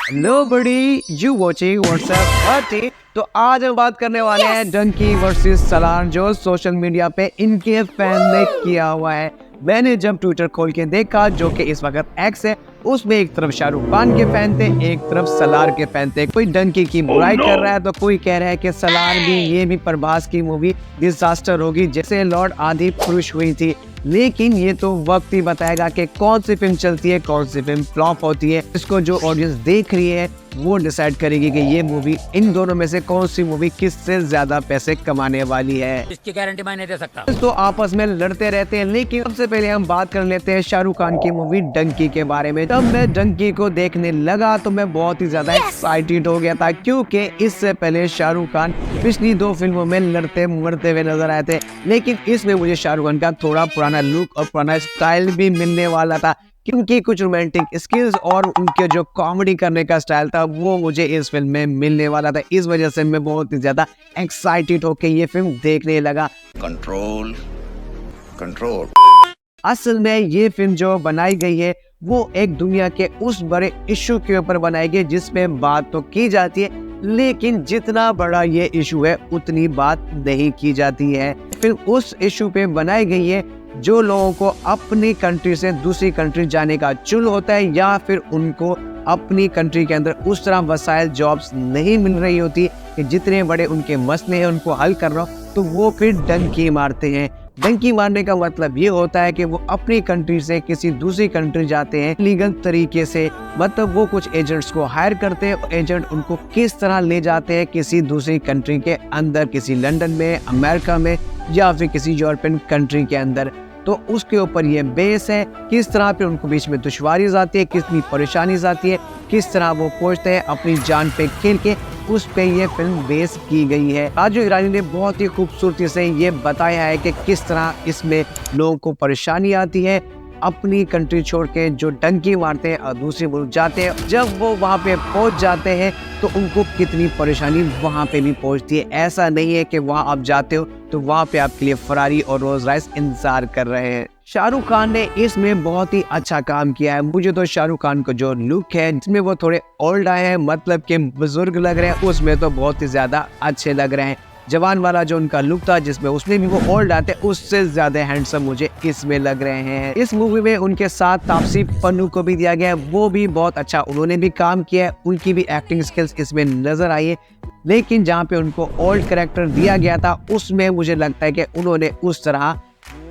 Hello बड़ी, you watching WhatsApp party. तो आज हम बात करने वाले हैं डंकी वर्सेस सलार, जो सोशल मीडिया पे इनके फैन ने किया हुआ है। मैंने जब ट्विटर खोल के देखा, जो कि इस वक्त एक्स है, उसमें एक तरफ शाहरुख खान के फैन थे, एक तरफ सलार के फैन थे। कोई डंकी की बुराई कर रहा है तो कोई कह रहा है कि सलार भी, ये भी प्रभास की मूवी डिजास्टर होगी जैसे लॉर्ड आदि पुरुष हुई थी। लेकिन ये तो वक्त ही बताएगा कि कौन सी फिल्म चलती है, कौन सी फिल्म फ्लॉप होती है। इसको जो ऑडियंस देख रही है वो डिसाइड करेगी कि ये मूवी, इन दोनों में से कौन सी मूवी किससे ज्यादा पैसे कमाने वाली है। इसकी गारंटी मैं नहीं दे सकता। तो आपस में लड़ते रहते हैं, लेकिन सबसे पहले हम बात कर लेते हैं शाहरुख खान की मूवी डंकी के बारे में। जब मैं डंकी को देखने लगा तो मैं बहुत ही ज्यादा एक्साइटेड हो गया था, क्योंकि इससे पहले शाहरुख खान पिछली दो फिल्मों में लड़ते मरते हुए नजर आए थे, लेकिन इसमें मुझे शाहरुख खान का थोड़ा पुराना लुक और पुराना स्टाइल भी मिलने वाला था, क्योंकि कुछ रोमांटिक स्किल्स और उनके जो कॉमेडी करने का स्टाइल था वो मुझे इस फिल्म में मिलने वाला था। इस वजह से मैं बहुत ही ज्यादा एक्साइटेड होकर ये फिल्म देखने लगा। Control control. असल में ये फिल्म जो बनाई गई है वो एक दुनिया के उस बड़े इशू के ऊपर बनाई गई जिसमें बात तो की जाती है, लेकिन जितना बड़ा ये इशू है उतनी बात नहीं की जाती है। फिल्म उस इशू पे बनाई गई है जो लोगों को अपनी कंट्री से दूसरी कंट्री जाने का चुल होता है, या फिर उनको अपनी कंट्री के अंदर उस तरह वसाइल जॉब्स नहीं मिल रही होती कि जितने बड़े उनके मसले हैं उनको हल करना, तो वो फिर डंकी मारते हैं। डंकी मारने का मतलब ये होता है कि वो अपनी कंट्री से किसी दूसरी कंट्री जाते हैं लीगल तरीके से। मतलब वो कुछ एजेंट्स को हायर करते हैं, एजेंट उनको किस तरह ले जाते हैं किसी दूसरी कंट्री के अंदर, किसी लंदन में, अमेरिका में, या फिर किसी यूरोपियन कंट्री के अंदर। तो उसके ऊपर ये बेस है, किस तरह पे उनको बीच में दुश्वारी आती है, कितनी परेशानी आती है, किस तरह वो पहुंचते हैं अपनी जान पे खेल के, उस पे ये फिल्म बेस की गई है। राजू हिरानी ने बहुत ही खूबसूरती से ये बताया है कि किस तरह इसमें लोगों को परेशानी आती है अपनी कंट्री छोड़ के, जो डंकी मारते हैं और दूसरे मुल्क जाते हैं। जब वो वहाँ पे पहुँच जाते हैं तो उनको कितनी परेशानी वहाँ पे भी पहुँचती है। ऐसा नहीं है कि वहाँ आप जाते हो तो वहाँ पे आपके लिए फरारी और रोल्स रॉयस इंतजार कर रहे हैं। शाहरुख खान ने इसमें बहुत ही अच्छा काम किया है। मुझे तो शाहरुख खान को जो लुक है जिसमें वो थोड़े ओल्ड आए हैं, मतलब कि बुजुर्ग लग रहे हैं, उसमें तो बहुत ही ज्यादा अच्छे लग रहे हैं। जवान वाला जो उनका लुक था जिसमें उसमें भी वो ओल्ड आते, उससे ज्यादा हैंडसम मुझे इसमें लग रहे हैं। इस मूवी में उनके साथ तापसी पन्नू को भी दिया गया है, वो भी बहुत अच्छा उन्होंने भी काम किया है, उनकी भी एक्टिंग स्किल्स इसमें नजर आई है। लेकिन जहाँ पे उनको ओल्ड कैरेक्टर दिया गया था उसमें मुझे लगता है कि उन्होंने उस तरह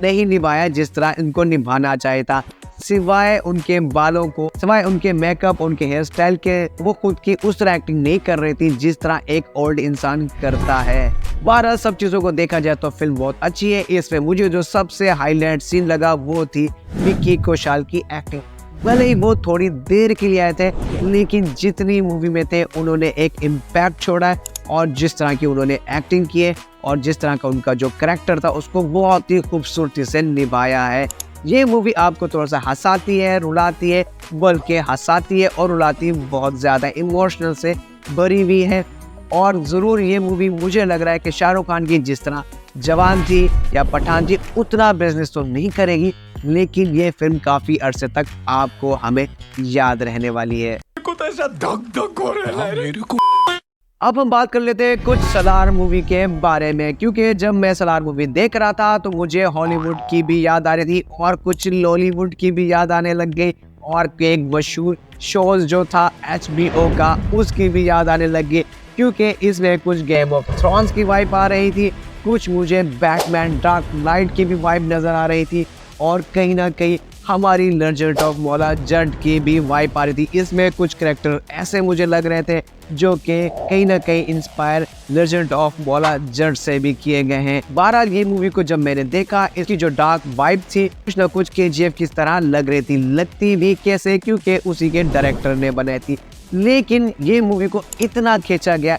नहीं निभाया जिस तरह इनको निभाना चाहिए था। सिवाय उनके बालों को, सिवाय उनके मेकअप, उनके हेयर स्टाइल के, वो खुद की उस तरह एक्टिंग नहीं कर रही थी जिस तरह एक ओल्ड इंसान करता है। बहरहाल सब चीजों को देखा जाए तो फिल्म बहुत अच्छी है। इसमें मुझे जो सबसे हाईलाइट सीन लगा वो थी विक्की कौशल की एक्टिंग। भले ही वो थोड़ी देर के लिए आए थे, लेकिन जितनी मूवी में थे उन्होंने एक इम्पैक्ट छोड़ा है, और जिस तरह की उन्होंने एक्टिंग की है और जिस तरह का उनका जो करैक्टर था उसको बहुत ही खूबसूरती से निभाया है। ये मूवी आपको थोड़ा सा हंसाती है, रुलाती है, बल्कि हंसाती है और रुलाती बहुत ज़्यादा इमोशनल से भरी हुई है। और ज़रूर ये मूवी मुझे लग रहा है कि शाहरुख खान की जिस तरह जवान थी या पठान थी उतना बिजनेस तो नहीं करेगी, लेकिन ये फिल्म काफ़ी अरसे तक आपको हमें याद रहने वाली है। अब हम बात कर लेते हैं कुछ सलार मूवी के बारे में, क्योंकि जब मैं सलार मूवी देख रहा था तो मुझे हॉलीवुड की भी याद आ रही थी और कुछ लॉलीवुड की भी याद आने लग गई, और एक मशहूर शोज जो था HBO का उसकी भी याद आने लग गई, क्योंकि इसमें कुछ गेम ऑफ थ्रोन्स की वाइब आ रही थी, कुछ मुझे बैटमैन डार्क नाइट की भी वाइब नज़र आ रही थी, और कहीं ना कहीं हमारी लेजेंड ऑफ मौला जड की भी वाइब आ रही थी। इसमें कुछ करैक्टर ऐसे मुझे लग रहे थे जो कि कहीं ना कहीं इंस्पायर लेजेंड ऑफ मौला जड से भी किए गए हैं। बहरहाल ये मूवी को जब मैंने देखा, इसकी जो डार्क वाइब थी कुछ ना कुछ KGF की तरह लग रही थी, लगती भी कैसे, क्योंकि उसी के डायरेक्टर ने बनाई थी। लेकिन ये मूवी को इतना खींचा गया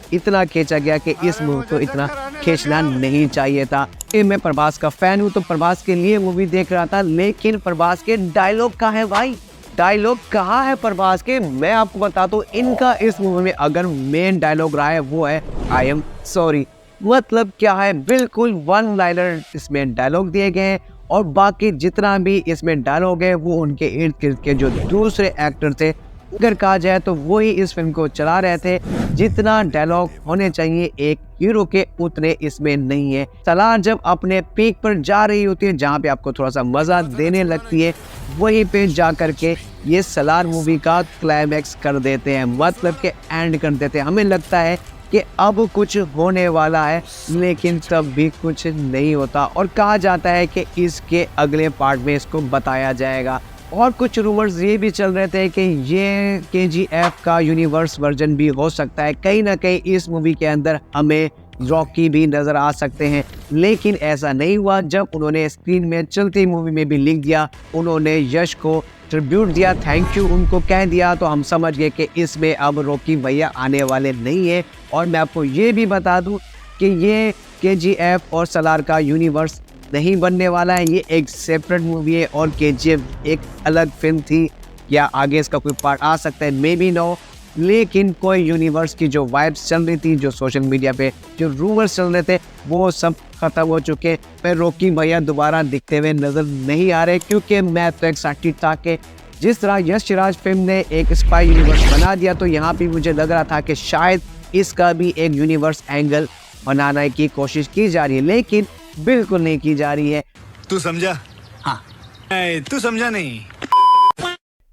कि इस मूवी को इतना खींचना नहीं चाहिए था। मैं प्रभास का फैन हूँ तो प्रभास के लिए मूवी देख रहा था, लेकिन प्रभास के डायलॉग कहाँ है भाई? डायलॉग कहाँ है प्रभास के? मैं आपको बताता हूँ, इनका इस मूवी में अगर मेन डायलॉग रहा है वो है आई एम सॉरी। मतलब क्या है, बिल्कुल वन लाइनर इसमें डायलॉग दिए गए हैं, और बाकी जितना भी इसमें डायलॉग है वो उनके इर्द गिर्द के जो दूसरे एक्टर थे अगर कहा जाए तो वो ही इस फिल्म को चला रहे थे। जितना डायलॉग होने चाहिए एक हीरो के उतने इसमें नहीं है। सलार जब अपने पीक पर जा रही होती है, जहाँ पे आपको थोड़ा सा मजा देने लगती है, वहीं पे जा करके ये सलार मूवी का क्लाइमैक्स कर देते हैं, मतलब के एंड कर देते हैं। हमें लगता है कि अब कुछ होने वाला है, लेकिन तब भी कुछ नहीं होता और कहा जाता है कि इसके अगले पार्ट में इसको बताया जाएगा। और कुछ रूमर्स ये भी चल रहे थे कि ये KGF का यूनिवर्स वर्जन भी हो सकता है। कहीं ना कहीं इस मूवी के अंदर हमें रॉकी भी नजर आ सकते हैं, लेकिन ऐसा नहीं हुआ। जब उन्होंने स्क्रीन में चलती मूवी में भी लिख दिया, उन्होंने यश को ट्रिब्यूट दिया, थैंक यू उनको कह दिया, तो हम समझ गए कि इसमें अब रॉकी भैया आने वाले नहीं है। और मैं आपको ये भी बता दूं कि ये KGF और सलार का यूनिवर्स नहीं बनने वाला है, ये एक सेपरेट मूवी है और KGF एक अलग फिल्म थी। या आगे इसका कोई पार्ट आ सकता है, मे बी नो, लेकिन कोई यूनिवर्स की जो वाइब्स चल रही थी, जो सोशल मीडिया पे जो रूमर्स चल रहे थे, वो सब खत्म हो चुके। पर रॉकी भैया दोबारा दिखते हुए नजर नहीं आ रहे, क्योंकि मैं तो एक्साइटेड था कि जिस तरह यश राज फिल्म ने एक स्पाई यूनिवर्स बना दिया, तो यहाँ पे मुझे लग रहा था कि शायद इसका भी एक यूनिवर्स एंगल बनाने की कोशिश की जा रही है, लेकिन बिल्कुल नहीं की जा रही है। तू समझा? हाँ। तू समझा नहीं।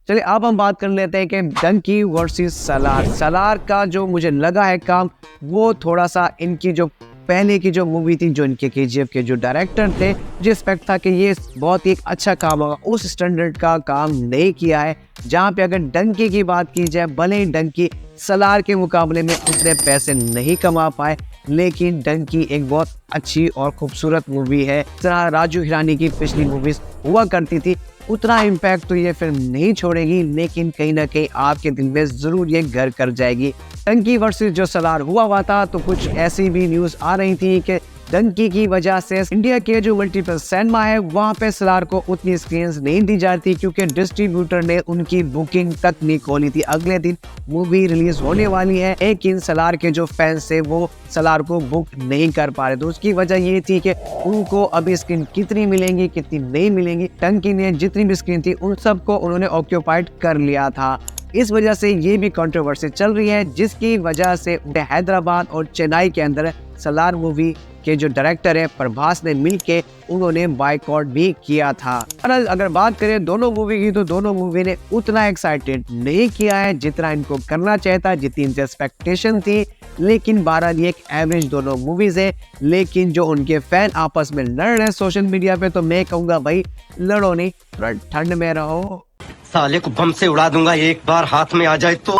चलिए अब हम बात कर लेते हैं कि डंकी वर्सेस सलार। सलार का जो मुझे लगा है काम, वो थोड़ा सा इनकी जो पहले की जो मूवी थी, जो इनके KGF के जो डायरेक्टर थे, मुझे एक्सपेक्ट था कि ये बहुत ही एक अच्छा काम होगा, उस स्टैंडर्ड का काम नहीं किया है। जहाँ पे अगर डंकी की बात की जाए, भले ही डंकी सलार के मुकाबले में उतने पैसे नहीं कमा पाए, लेकिन डंकी एक बहुत अच्छी और खूबसूरत मूवी है। तरह राजू हिरानी की पिछली मूवीज हुआ करती थी, उतना इम्पैक्ट तो ये फिल्म नहीं छोड़ेगी, लेकिन कहीं ना कहीं आपके दिल में जरूर ये घर कर जाएगी। डंकी वर्सेस जो सलार हुआ था, तो कुछ ऐसी भी न्यूज आ रही थी कि डंकी की वजह से इंडिया के जो मल्टीप्लेक्स सिनेमा है, वहाँ पे सलार को उतनी स्क्रीन्स नहीं दी जाती, क्योंकि डिस्ट्रीब्यूटर ने उनकी बुकिंग तक नहीं खोली थी। अगले दिन मूवी रिलीज होने वाली है, लेकिन सलार के जो फैंस थे वो सलार को बुक नहीं कर पा रहे। तो उसकी वजह ये थी कि उनको अभी स्क्रीन कितनी मिलेंगी, कितनी नहीं मिलेंगी। डंकी ने जितनी भी स्क्रीन थी उन सबको उन्होंने ऑक्यूपाइड कर लिया था। इस वजह से ये भी कंट्रोवर्सी चल रही है, जिसकी वजह से हैदराबाद और चेन्नई के अंदर सलार मूवी के जो डायरेक्टर है प्रभास ने मिलके उन्होंने बायकॉट भी किया था। अगर बात करें दोनों मूवी की, तो दोनों मूवी ने उतना एक्साइटेड नहीं किया है जितना इनको करना चाहिए था, जितनी इनसे एक्सपेक्टेशन थी। लेकिन बहरहाल एक एवरेज दोनों मूवीज है। लेकिन जो उनके फैन आपस में लड़ रहे हैं सोशल मीडिया पे, तो मैं कहूँगा भाई लड़ो नहीं, थोड़ा ठंड में रहो। साले को बम से उड़ा दूंगा एक बार हाथ में आ जाए तो।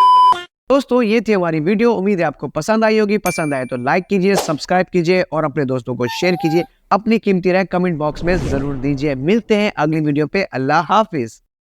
दोस्तों ये थी हमारी वीडियो, उम्मीद है आपको पसंद आई होगी। पसंद आए तो लाइक कीजिए, सब्सक्राइब कीजिए और अपने दोस्तों को शेयर कीजिए। अपनी कीमती राय कमेंट बॉक्स में जरूर दीजिए। मिलते हैं अगली वीडियो पे। अल्लाह हाफिज।